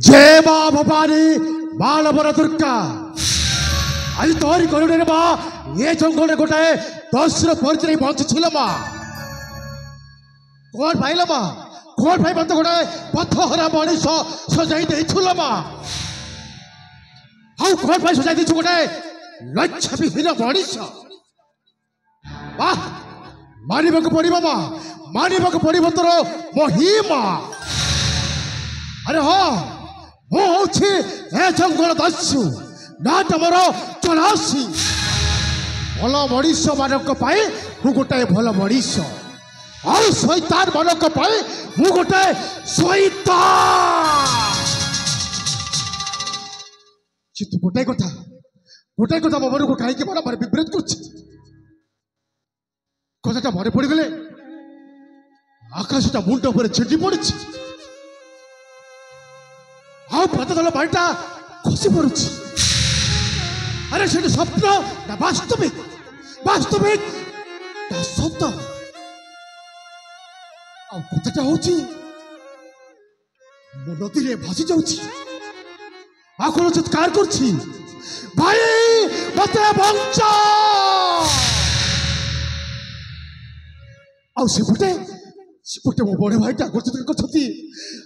जय मां भवानी बालवर दुर्गा आज तोरी करुणे मां ये जंगल गोटे दस्र परिचय बंचुल मां कौन पाइल मां कौन भाई मत गोटे पथहरा मनीष सजाई देल मां हाँ कौन भाई सजाई दे गोटे लक्ष्यविहीन मनीष वाह मानक पड़ो मां मानक पड़ो तोर महिमा अरे हाँ मुझे जंगल दस्यु ना तुम चलासी भल मनीष मान गोटे भल मनीष और शैतान मान गोटे शैतान चित्त गोटे कथा मो मन को कहीं बार विपरीत कथा मन पड़गले आकाशटा मुंड पर छिटी पड़ी प्रतिदल बाड़ीटा खसी पड़ी अरे से स्वप्न ना वास्तविक वास्तविक ना सत कथाटा हूँ मो नदी में भासी जाऊँगी आखिर चित्कार कर भाई मत बंचा सेपटे मो बड़े भाईटा करती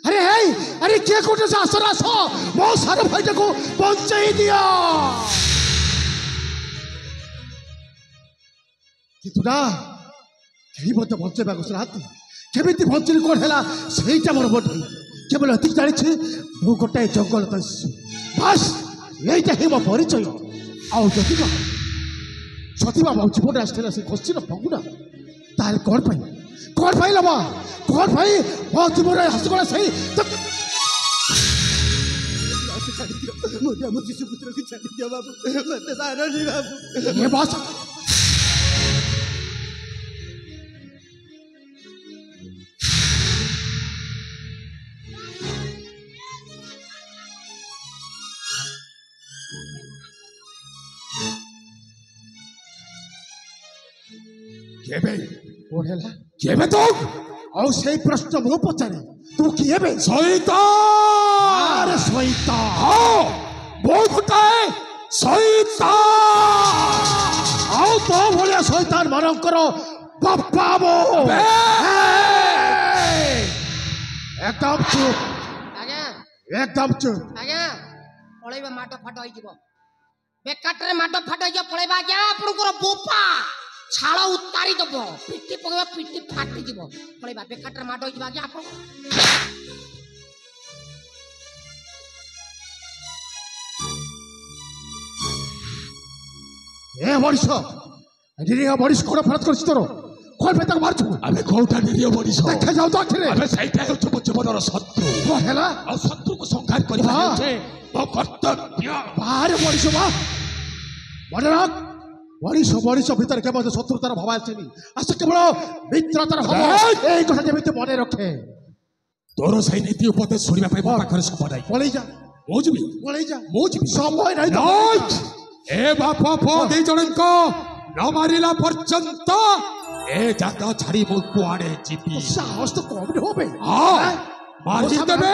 अरे अरे किए कौटे आस आस मो सार भाईटा को बंचाई दिया किंतु ना कहीं मत बंचेबा चाहती केमी बंचली कौन है सहीटा मोर बड़ केवल एति जानी मु गोटे जंगल दस्यु बस यहीटा ही मो परिचय आउ सतीमा मो जीवन आसला से क्वेश्चन फंगुना ताल कौन पाइल मां कौन भाई मो जीवन हसगला सही शिशुपुत्र को छाड़ी दिया बाबू मत मारो नहीं बाबू ये बात केबे तो और से प्रश्न मो पचारे तू किए बे शैतान अरे शैतान हां वो गोटाए शैतान आओ तो भलिया शैतान मानकर बापा मो एकदम चुप आज्ञा एकदम चुप आज्ञा पळैबा माटो फाटो होई जीवो बेकाटरे माटो फाटो होई पळैबा आज्ञा आपनकर बोपा छाल उतारी दब पिटी पकेबा पिटी फाटी जीव पळैबा बेकाटरे माटो होई जीवा आज्ञा आपन ए मनीष निरीह मनीष कौन अपराध कर तोर कौन पे तक मार छु अबे कोटा निरीह मनीष देखा जाओ तो आखिर अबे सहीटा हो छु जीवनर शत्रु को हैला और शत्रु को संहार करबा होचे मो कर्तव्य बाहर मनीष बा मनराग मनीष भीतर केवल शत्रुतार भाव आसेनी आसे केवल मित्रतार भाव ए कथा जेमिति मने रखे तोर सही नीति उपदेश सुनिबा पाई मो पाखरे सब नाही पळै जा मो जीवी समय नाही ए बापा पो दे जनको न मारिला पर्यंत ए जागा छाड़ी मो कुआडे जीवी साहस तो कम नहीं होबे हां मारी देबे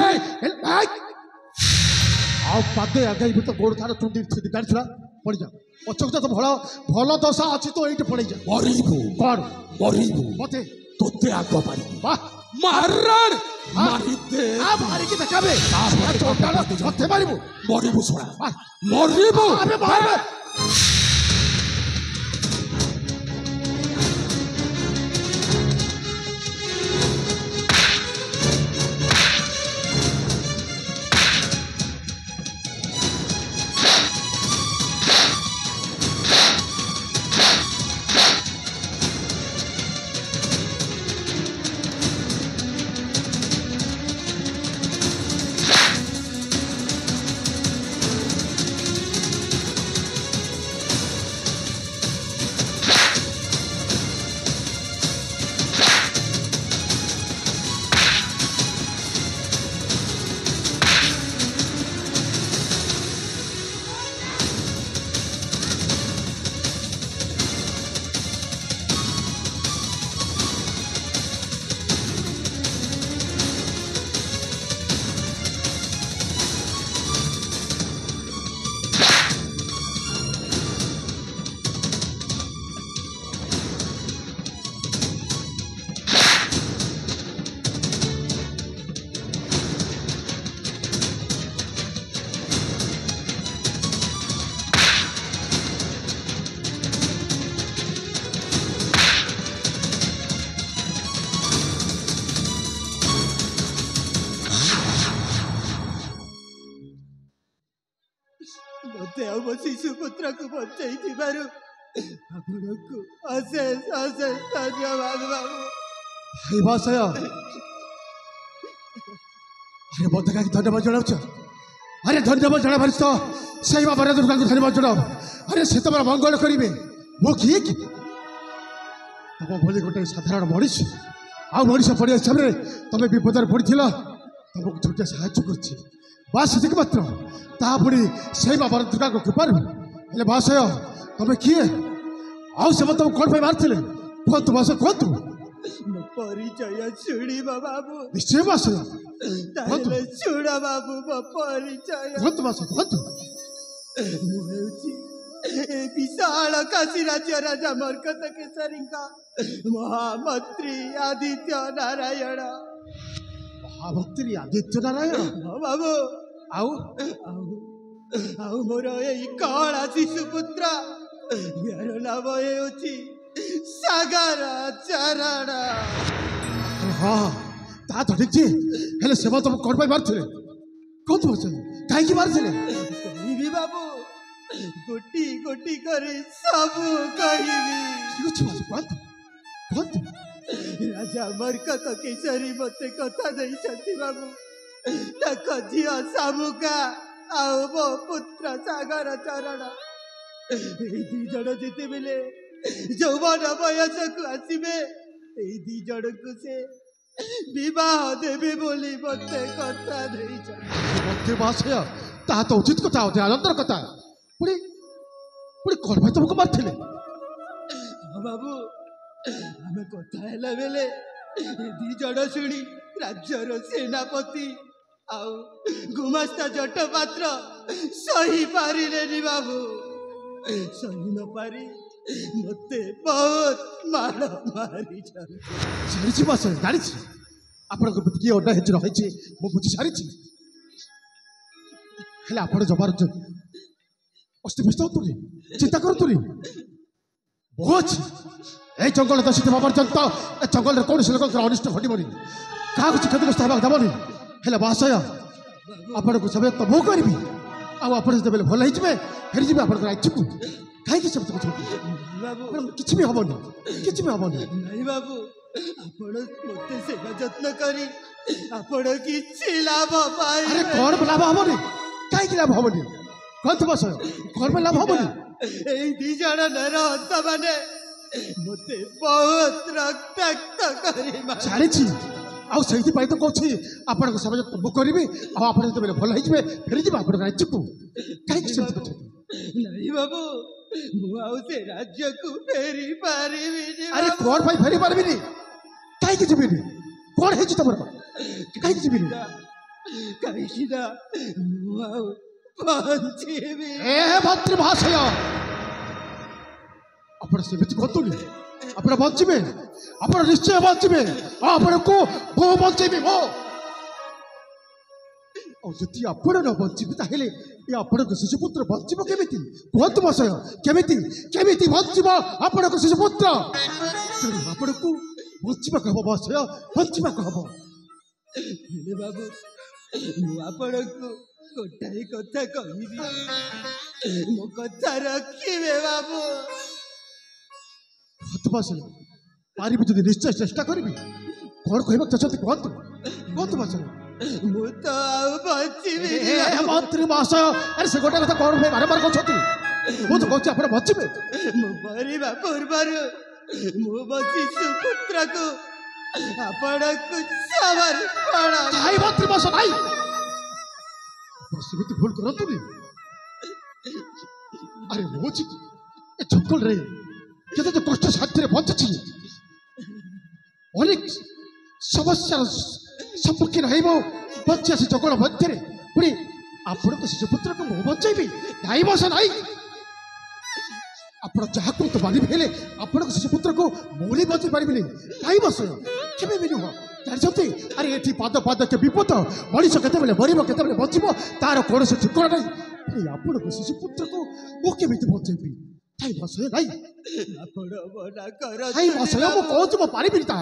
आ पादे आगे भी तो गोड़ थारा चुंडी छिदी गाड़ी छुड़ा पड़ जा पछक तो भलो भलो दशा अछि तो एठी पड़ै जा मरिबू कोन मरिबू मते तोते आगो मारी वाह मारर मारी दे आ मारी के देखाबे चोटाला मते मारिबू मरिबू सोडा मरिबू अबे मार मते आ मो शिशु पुत्र को बचाई थिबारु आपनको अशेष अशेष धन्यवाद बाबू। भाई महाशय अरे मत का धन्यवाद जनाऊच अरे धन्यवाद जनाबार तो से बाबा दुर्गा को धन्यवाद जनाओ अरे से तुम मंगल करेंगे मो किए कि तुम भली गोटे साधारण मनीष आ मनीष पड़िया हिसाब से तुम विपद पड़ी तुमको छोटे साहाଯ୍य कर बास सेतिक मात्र ता पुणी से बाबा दुर्गा को कृपार हेले महाशय तुम किए आउ से तुम कौन पे मारते कहतु महाशय कहतु मो परिचय शुणिबा बाबू। निश्चय महाशय ताहेले शुण बाबू मो परिचय। कहतु महाशय कहतु मु हेउची ए विशाल काशी राज्य राजा मरकत केसरी का महामंत्री आदित्य नारायण। महाभक्ति आदित्य नारायण हाँ बाबू आउ आउ मोर एई कला शिशु पुत्र यार नाम हेउची सागर चरण। हाँ ता तो ठीक हेले सेवा तुम कौन पे मारते कहतु महाशय कहीं मारते कहबी बाबू गोटी गोटी करे सब कहबी। ठीक अच्छे महाशय कहतु राजा मरकत केसरी मते कथा देई छथि बाबू तक झियो सामुका आउ मो पुत्र सागर चरण एई दी जण जेते बेले जौवन बयस को आसीबे एई दी जण को से विवाह देबे बोली मते कथा देई छथि। मते महाशय ता तो उचित कथा होते आनंदर कथा पुणी पुणी कौन भाई तुमको मारते बाबू आमे कथा हेला बेले दी जण शुणी राज्यर सेनापति आउ गुमास्ता जटपात्र सही पारिलेनी बाबू सही न पारी मते बहुत माड़ मारी सारी महाशय जानी आपण किए अड्डा हेज रही मु बुझी सारी हेले आपण जबार अस्तिव्यस्त होतुनी चिंता करतुनी बहुत ए जंगल दशी देवा पर्यंत ए जंगल कौन से लोक अनिष्ट घटबनी क्या क्षतिग्रस्त होगा देवनी हेले महाशय आपण को सब तो मु करी आप जो भल हो फेरी जी आप राज्य को कहीं सब बाबू किसी भी हेनी किसी भी हेनी नहीं बाबू आपण मते सेवा जत्न करी आपण किछि लाभ पाई। अरे कौन लाभ हेनी कहीं लाभ हेनी कहतु महाशय कौन लाभ हेनी एई दी जण नरहंत माने मते बहुत रक्ताक्त करी छाड़ी आउ से तो कौन आपण सब मु करी आप जो भल हो फेरी जी आप राज्य को कहीं नहीं बाबू मु आउ से राज्य को फेरी पारिबिनी। अरे कौन भाई फेरी पारिबिनी कहीं जीविनी कौन है तुम कहीं जीविनी कहीं मु आउ बंचिबी। ए भद्र महाशय आपण सेमिति कहतुनी आपण बंचे आपण निश्चय बंचे आपण को वो बंचे वो और जदि आपण न बंचे ताहले ये आपण को शिशुपुत्र बंचब केमिति कहतु महाशय केमिति केमिति बंचब आपण को शिशुपुत्र आपण को बंचबा कहब महाशय बंचबा कहब। हेले बाबू मु आपण को गोटाई कथा कहबी मो कथा रखिबे बाबू। महाशय पारिबी जदि निश्चय चेष्टा करी कौन कहवा चाहते कहतु कहतु महाशय मु तो आउ बचिबी मंत्री महाशय अरे से गोटे कथा कौन भाई बारंबार कहते मु तो कहूँ आप बचबे मु मरिबा पूर्वर मु बची सुपुत्र को आपण को समर्पण। भाई मंत्री महाशय भाई सेमिति भूल करतुनी अरे मोची ए जंगल रे केते तो कष्ट साध्य बंची अनेक समस्या सम्मुखीन हो बच्चे से जंगल मध्य पुणी आपण को शिशुपुत्र को मु बचाइबी नाई बस नाई आप जहाँ तो मानिबे आपण को शिशुपुत्र को मुली बचाई पारिबे नाई बस केबे भी नुह जानते अरे ये पाद पाद के विपद मनीष केत मरब केत बचब तार कौन से ठिकाना नहीं आपण को शिशुपुत्र को मु केमी बचाइबी नाई महाशय नाई आपण मना कर नाई महाशय मु कहूँ मु पारिबी ता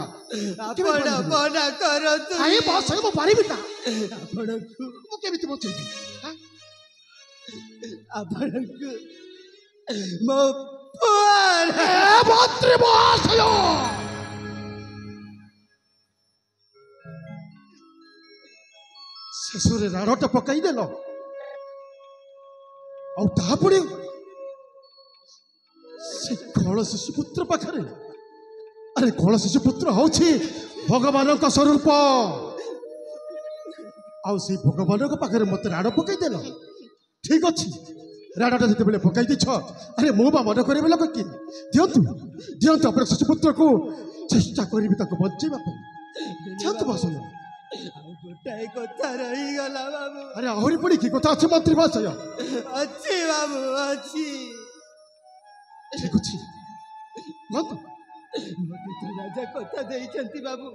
आपण मना कर नाई महाशय मु पारिबी ता आपण मु केमी बचाइबी ଆପଣଙ୍କୁ ମୋ ପୁଅର ମନ୍ତ୍ରୀ ମହାଶୟ ଶେଷରେ ରାଣଟା ପକାଇଦେଲ ଆଉ ତାପରେ ସେ କଳ ଶିଶୁପୁତ୍ର ପାଖରେ ଆରେ କଳ ଶିଶୁପୁତ୍ର ହଉଛି ଭଗବାନଙ୍କ ସ୍ୱରୂପ ଆଉ ସେଇ ଭଗବାନଙ୍କ ପାଖରେ ମତେ ରାଣ ପକାଇଦେଲ ଠିକ ଅଛି ରାଣଟା ଯେତେବେଳେ ପକାଇ ଦେଇଛ ଆରେ ମୁଁ ବା ମନେ କରିବି ଲୋକ କି ଦିଅନ୍ତୁ ଦିଅନ୍ତୁ ଆପଣ ଶିଶୁପୁତ୍ରକୁ ଚେଷ୍ଟା କରିବି ତାକୁ ବଞ୍ଚେଇବା ପାଇଁ ଦିଅନ୍ତୁ ବାସନ ଆଉ ଗୋଟାଏ କଥା ରହିଗଲା ବାବୁ ଆରେ ଆହୁରି ପୁଣି କି କଥା ଅଛି ମନ୍ତ୍ରୀ ମହାଶୟ ଅଛି ବାବୁ ଅଛି ଠିକ ଅଛି କୁହନ୍ତୁ ମତେ ତ ରାଜା କଥା ଦେଇଛନ୍ତି ବାବୁ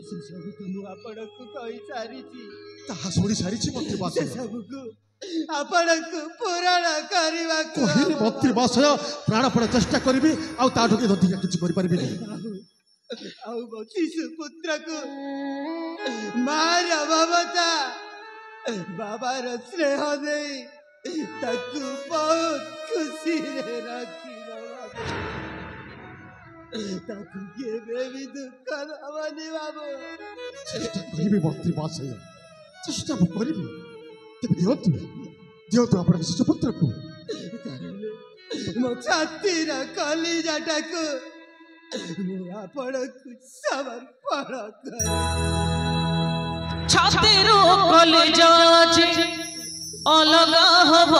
ସେ ସବୁ ତ ମୁଁ ଆପଣଙ୍କୁ କହିସାରିଛି ତାହା ଶୁଣି ସାରିଛି ମନ୍ତ୍ରୀ ସେ ମହାଶୟ ସବୁକୁ ଆପଣଙ୍କୁ ପୂରଣ କରିବାକୁ କହିଲି ମନ୍ତ୍ରୀ ମହାଶୟ ପ୍ରାଣପଣ ଚେଷ୍ଟା କରିବି ଆଉ ତାଠୁ କି ଅଧିକା କିଛି କରିପାରିବିନି ଆଉ ମୋ ଶିଶୁ ପୁତ୍ରକୁ ମାର ମମତା ବାବାର ସ୍ନେହ ଦେଇ ତାକୁ ବହୁତ ଖୁସିରେ ରଖିବ ବାବୁ ତାକୁ କେବେ ବି ଦୁଃଖ ଦବନି ବାବୁ ଚେଷ୍ଟା କରିବି ମନ୍ତ୍ରୀ ମହାଶୟ ଚେଷ୍ଟା ମୁଁ କରିବି ତେବେ ଦିଅନ୍ତୁ ଦିଅନ୍ତୁ ଆପଣଙ୍କ ଶିଶୁପୁତ୍ରକୁ ମୋ ଛାତିର କଲିଜାଟାକୁ ମୁଁ ଆପଣଙ୍କୁ ସମର୍ପଣ କରେ ଛାତିରୁ କଲିଜା ଅଲଗା ହବ